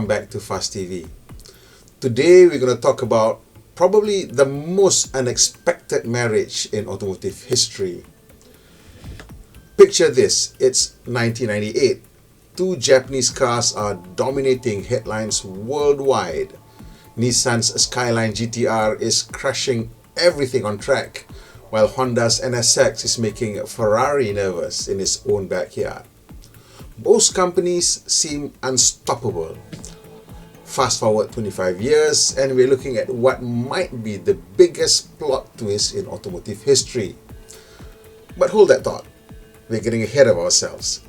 back to Fast TV. Today we're going to talk about probably the most unexpected marriage in automotive history. Picture this, it's 1998. Two Japanese cars are dominating headlines worldwide. Nissan's Skyline GTR is crushing everything on track, while Honda's NSX is making Ferrari nervous in its own backyard. Both companies seem unstoppable. Fast forward 25 years and we're looking at what might be the biggest plot twist in automotive history. But hold that thought, we're getting ahead of ourselves.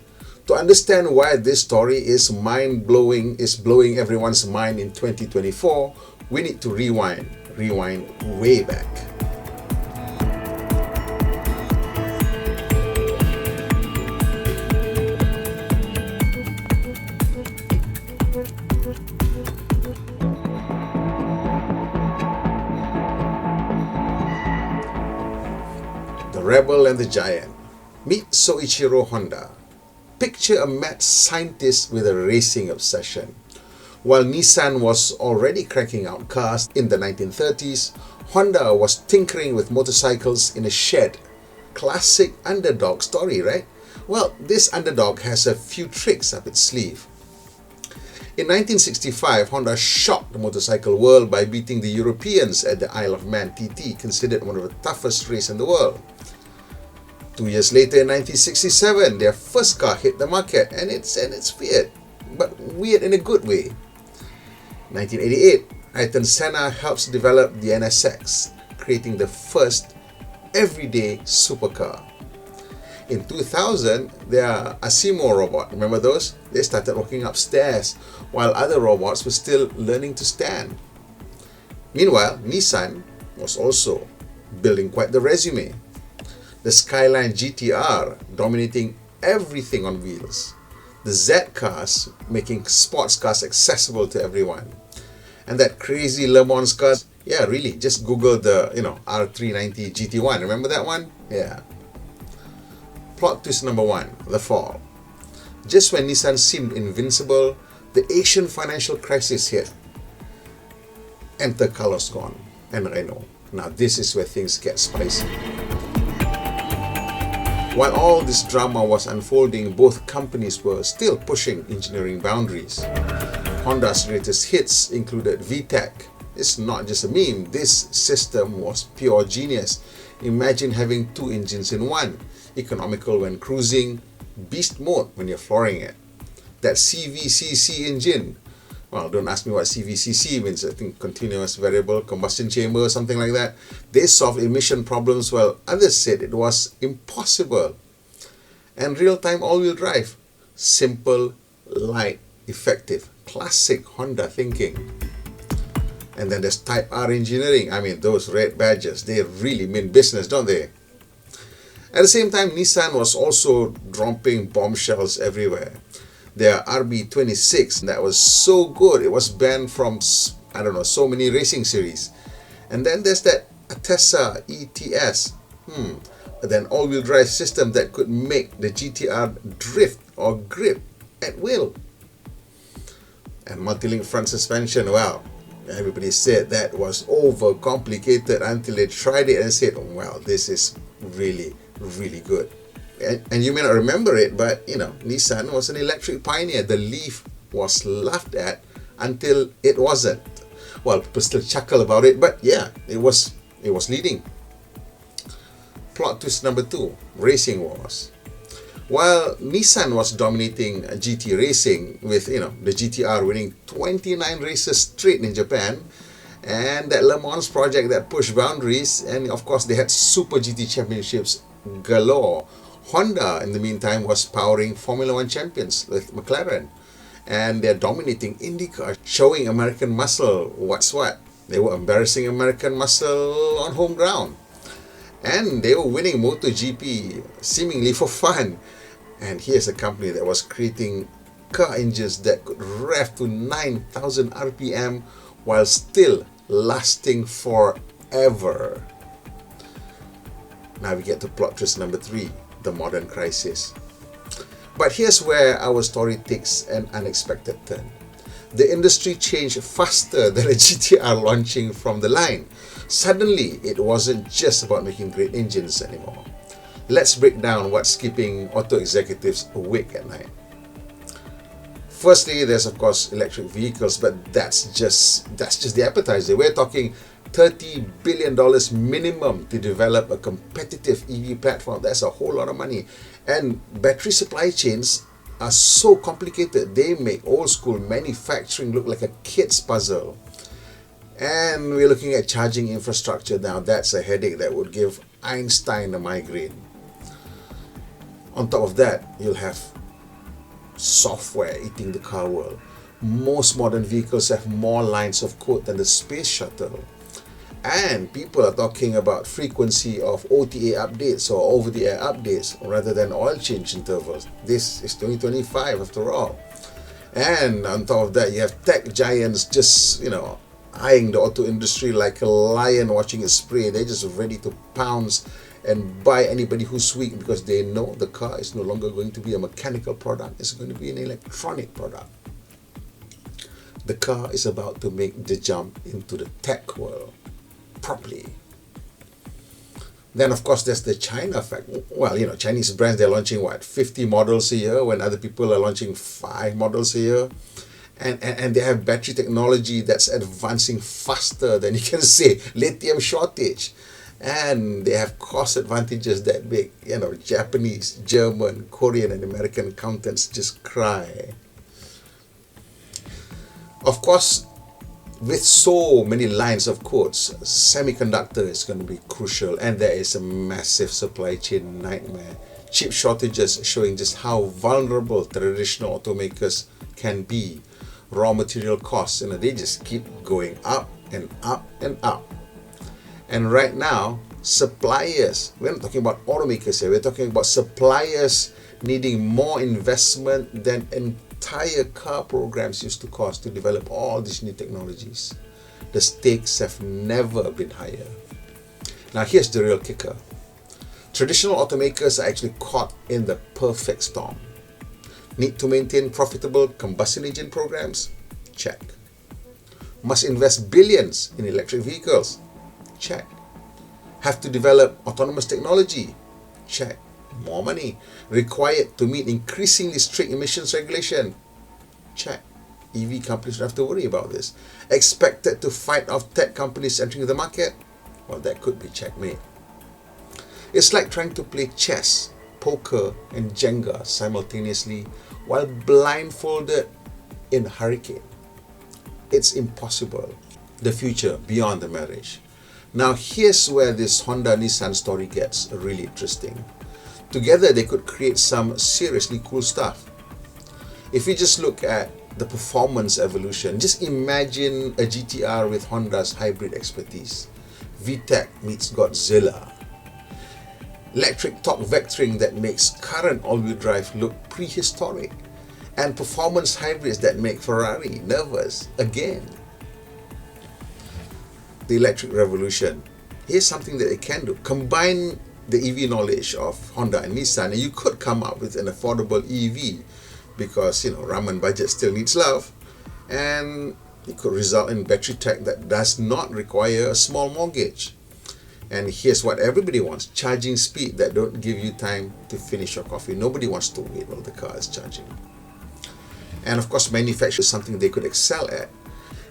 To understand why this story is blowing everyone's mind in 2024, we need to rewind way back. The Rebel and the Giant. Meet Soichiro Honda. Picture a mad scientist with a racing obsession. While Nissan was already cranking out cars in the 1930s, Honda was tinkering with motorcycles in a shed. Classic underdog story, right? Well, this underdog has a few tricks up its sleeve. In 1965, Honda shocked the motorcycle world by beating the Europeans at the Isle of Man TT, considered one of the toughest races in the world. 2 years later, in 1967, their first car hit the market, and it's weird, but weird in a good way. 1988, Ayrton Senna helps develop the NSX, creating the first everyday supercar. In 2000, their Asimo robot, remember those? They started walking upstairs, while other robots were still learning to stand. Meanwhile, Nissan was also building quite the resume. The Skyline GTR dominating everything on wheels. The Z cars making sports cars accessible to everyone. And that crazy Le Mans car, yeah, really, just Google the, R390 GT1. Remember that one? Yeah. Plot twist number 1, the fall. Just when Nissan seemed invincible, the Asian financial crisis hit. Enter Carlos Ghosn and Renault. Now this is where things get spicy. While all this drama was unfolding, both companies were still pushing engineering boundaries. Honda's greatest hits included VTEC. It's not just a meme, this system was pure genius. Imagine having two engines in one. Economical when cruising, beast mode when you're flooring it. That CVCC engine, well, don't ask me what CVCC means. I think continuous variable combustion chamber or something like that. They solved emission problems while others said it was impossible. And real-time all-wheel drive, simple, light, effective, classic Honda thinking. And then there's Type R engineering. I mean, those red badges, they really mean business, don't they? At the same time, Nissan was also dropping bombshells everywhere. Their RB26, that was so good, it was banned from, so many racing series. And then there's that Atessa ETS, an all-wheel drive system that could make the GTR drift or grip at will. And multi-link front suspension, well, everybody said that was overcomplicated until they tried it and said, well, this is really good. And you may not remember it, but Nissan was an electric pioneer. The Leaf was laughed at until it wasn't. Well, people still chuckle about it, but yeah, it was leading. Plot twist number 2, racing wars. While Nissan was dominating GT racing with the GTR winning 29 races straight in Japan, and that Le Mans project that pushed boundaries, and of course they had Super GT championships galore. Honda, in the meantime, was powering Formula One champions with McLaren. And they're dominating IndyCar, showing American muscle. What's what? They were embarrassing American muscle on home ground. And they were winning MotoGP, seemingly for fun. And here's a company that was creating car engines that could rev to 9,000 RPM while still lasting forever. Now we get to plot twist number 3, the modern crisis. But here's where our story takes an unexpected turn. The industry changed faster than a GTR launching from the line. Suddenly, it wasn't just about making great engines anymore. Let's break down what's keeping auto executives awake at night. Firstly, there's of course electric vehicles, but that's just the appetizer. We're talking $30 billion minimum to develop a competitive EV platform. That's a whole lot of money. And battery supply chains are so complicated, they make old school manufacturing look like a kid's puzzle. And we're looking at charging infrastructure now. That's a headache that would give Einstein a migraine. On top of that, you'll have software eating the car world. Most modern vehicles have more lines of code than the space shuttle. And people are talking about frequency of OTA updates or over-the-air updates rather than oil change intervals. This is 2025 after all. And on top of that, you have tech giants just, eyeing the auto industry like a lion watching its prey. They're just ready to pounce and buy anybody who's weak because they know the car is no longer going to be a mechanical product. It's going to be an electronic product. The car is about to make the jump into the tech world properly. Then of course there's the China fact. Well, Chinese brands, they're launching 50 models a year when other people are launching 5 models a year. And they have battery technology that's advancing faster than you can say lithium shortage. And they have cost advantages that big. Japanese, German, Korean and American accountants just cry. Of course, with so many lines of codes, semiconductor is going to be crucial, and there is a massive supply chain nightmare. Chip shortages showing just how vulnerable traditional automakers can be. Raw material costs, they just keep going up and up and up. And right now, suppliers, we're not talking about automakers here, we're talking about suppliers needing more investment than entire car programs used to cost to develop all these new technologies. The stakes have never been higher. Now here's the real kicker. Traditional automakers are actually caught in the perfect storm. Need to maintain profitable combustion engine programs? Check. Must invest billions in electric vehicles? Check. Have to develop autonomous technology? Check. More money required to meet increasingly strict emissions regulation? Check. EV companies don't have to worry about this. Expected to fight off tech companies entering the market? Well, that could be checkmate. It's like trying to play chess, poker and Jenga simultaneously while blindfolded in a hurricane. It's impossible. The future beyond the marriage. Now here's where this Honda-Nissan story gets really interesting. Together they could create some seriously cool stuff. If you just look at the performance evolution, just imagine a GTR with Honda's hybrid expertise. VTEC meets Godzilla. Electric torque vectoring that makes current all-wheel drive look prehistoric. And performance hybrids that make Ferrari nervous again. The electric revolution. Here's something that it can do. Combine the EV knowledge of Honda and Nissan, and you could come up with an affordable EV because, ramen budget still needs love, and it could result in battery tech that does not require a small mortgage. And here's what everybody wants: charging speed that don't give you time to finish your coffee. Nobody wants to wait while the car is charging. And of course, manufacture is something they could excel at.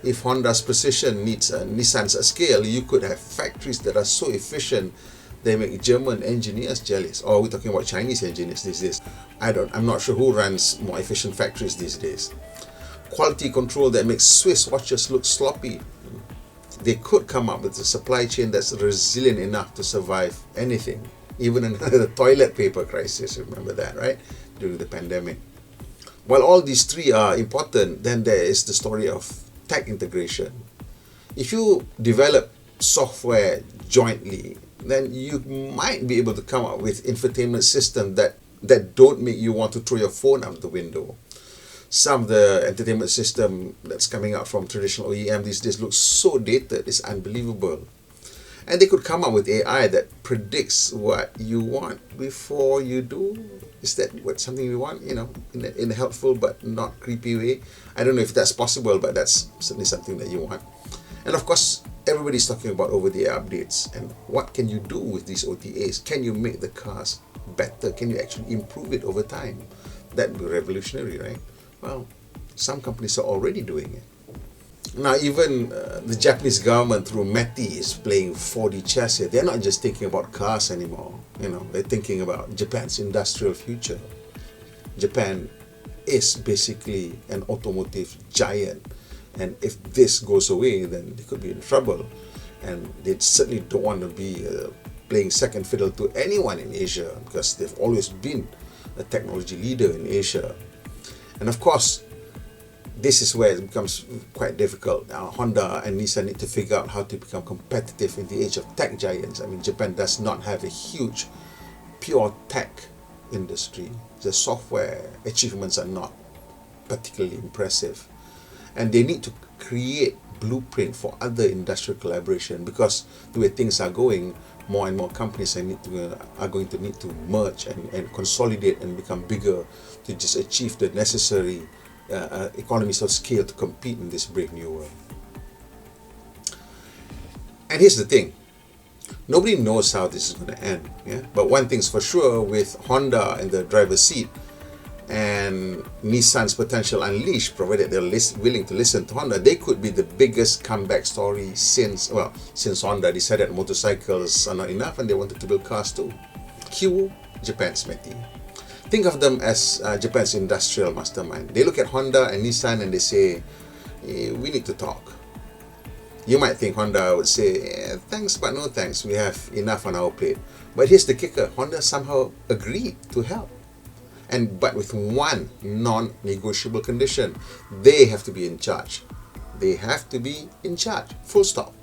If Honda's precision needs Nissan's scale, you could have factories that are so efficient they make German engineers jealous. Or we're talking about Chinese engineers these days. I'm not sure who runs more efficient factories these days. Quality control that makes Swiss watches look sloppy. They could come up with a supply chain that's resilient enough to survive anything, even in the toilet paper crisis. Remember that, right? During the pandemic. While all these three are important, then there is the story of tech integration. If you develop software jointly, then you might be able to come up with infotainment systems that don't make you want to throw your phone out the window. Some of the entertainment system that's coming out from traditional OEM these days looks so dated, it's unbelievable. And they could come up with AI that predicts what you want before you do. Is that something you want? In a helpful but not creepy way. I don't know if that's possible, but that's certainly something that you want. And of course, everybody's talking about over-the-air updates. And what can you do with these OTAs? Can you make the cars better? Can you actually improve it over time? That'd be revolutionary, right? Well, some companies are already doing it. Now, even the Japanese government through METI is playing 4D chess here. They're not just thinking about cars anymore. They're thinking about Japan's industrial future. Japan is basically an automotive giant. And if this goes away, then they could be in trouble. And they certainly don't want to be playing second fiddle to anyone in Asia, because they've always been a technology leader in Asia. And of course, this is where it becomes quite difficult. Now, Honda and Nissan need to figure out how to become competitive in the age of tech giants. I mean, Japan does not have a huge pure tech industry. The software achievements are not particularly impressive. And they need to create blueprint for other industrial collaboration, because the way things are going, more and more companies are going to need to merge and consolidate and become bigger to just achieve the necessary economies of scale to compete in this brave new world. And here's the thing, nobody knows how this is going to end, but one thing's for sure, with Honda in the driver's seat and Nissan's potential unleashed, provided they're willing to listen to Honda, they could be the biggest comeback story since Honda decided motorcycles are not enough and they wanted to build cars too. Cue Japan's METI. Think of them as Japan's industrial mastermind. They look at Honda and Nissan and they say, we need to talk. You might think Honda would say, thanks but no thanks, we have enough on our plate. But here's the kicker, Honda somehow agreed to help. But with one non-negotiable condition, they have to be in charge. They have to be in charge, full stop.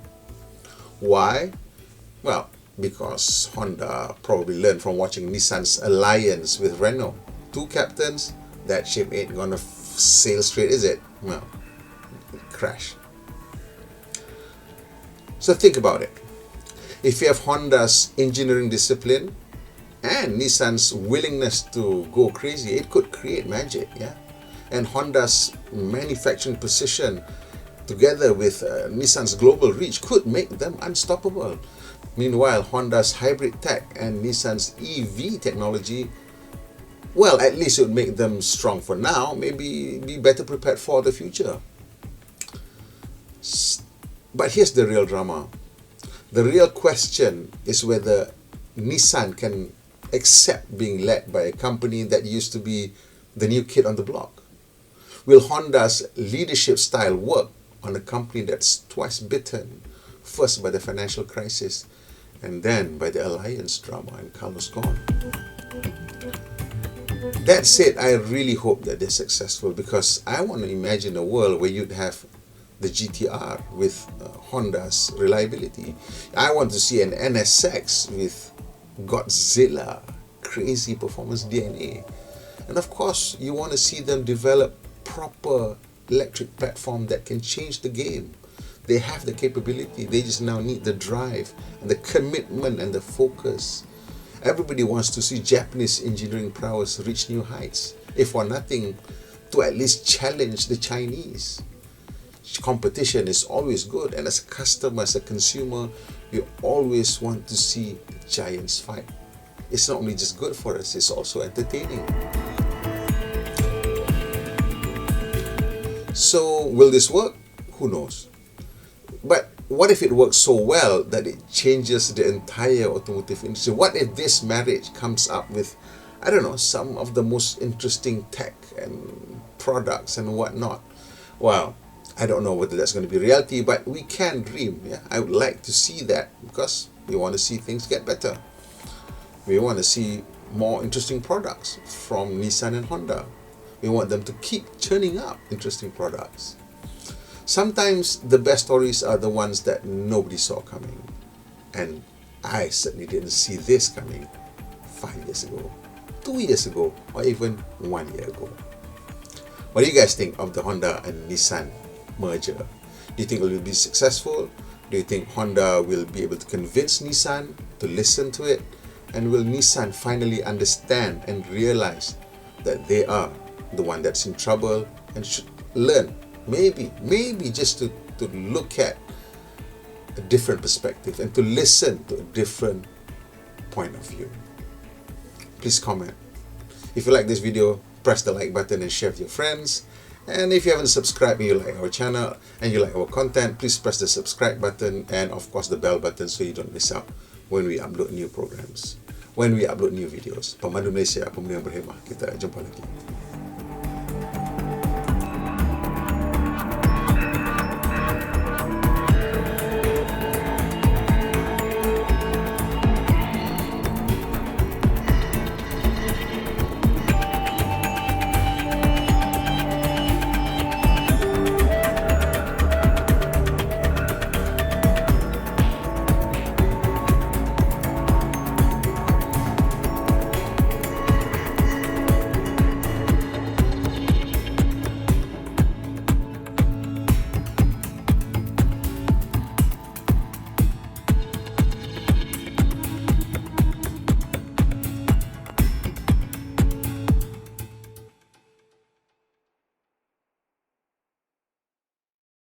Why? Well, because Honda probably learned from watching Nissan's alliance with Renault. Two captains, that ship ain't gonna sail straight, is it? Well, crash. So think about it. If you have Honda's engineering discipline and Nissan's willingness to go crazy, it could create magic, And Honda's manufacturing precision together with Nissan's global reach could make them unstoppable. Meanwhile, Honda's hybrid tech and Nissan's EV technology, well, at least it would make them strong for now, maybe be better prepared for the future. But here's the real drama. The real question is whether Nissan can accept being led by a company that used to be the new kid on the block. Will Honda's leadership style work on a company that's twice bitten, first by the financial crisis and then by the alliance drama and Carlos Ghosn? That said, I really hope that they're successful, because I want to imagine a world where you'd have the GTR with Honda's reliability. I want to see an NSX with Godzilla crazy performance DNA. And of course, you want to see them develop proper electric platform that can change the game. They have the capability, they just now need the drive and the commitment and the focus. Everybody wants to see Japanese engineering prowess reach new heights, if for nothing, to at least challenge the Chinese. Competition is always good, and as a customer, as a consumer, you always want to see the giants fight. It's not only just good for us, it's also entertaining. So, will this work? Who knows? But what if it works so well that it changes the entire automotive industry? What if this marriage comes up with, I don't know, some of the most interesting tech and products and whatnot? Well, I don't know whether that's going to be reality, but we can dream. I would like to see that, because we want to see things get better. We want to see more interesting products from Nissan and Honda. We want them to keep churning up interesting products. Sometimes the best stories are the ones that nobody saw coming. And I certainly didn't see this coming 5 years ago, 2 years ago, or even 1 year ago. What do you guys think of the Honda and Nissan merger? Do you think it will be successful? Do you think Honda will be able to convince Nissan to listen to it? And will Nissan finally understand and realize that they are the one that's in trouble and should learn, maybe just to look at a different perspective and to listen to a different point of view? Please comment. If you like this video, press the like button and share with your friends. And if you haven't subscribed and you like our channel and you like our content, please press the subscribe button and of course the bell button so you don't miss out when we upload new programs, when we upload new videos. Pemandu Malaysia, pemandu yang berhemah. Kita jumpa lagi.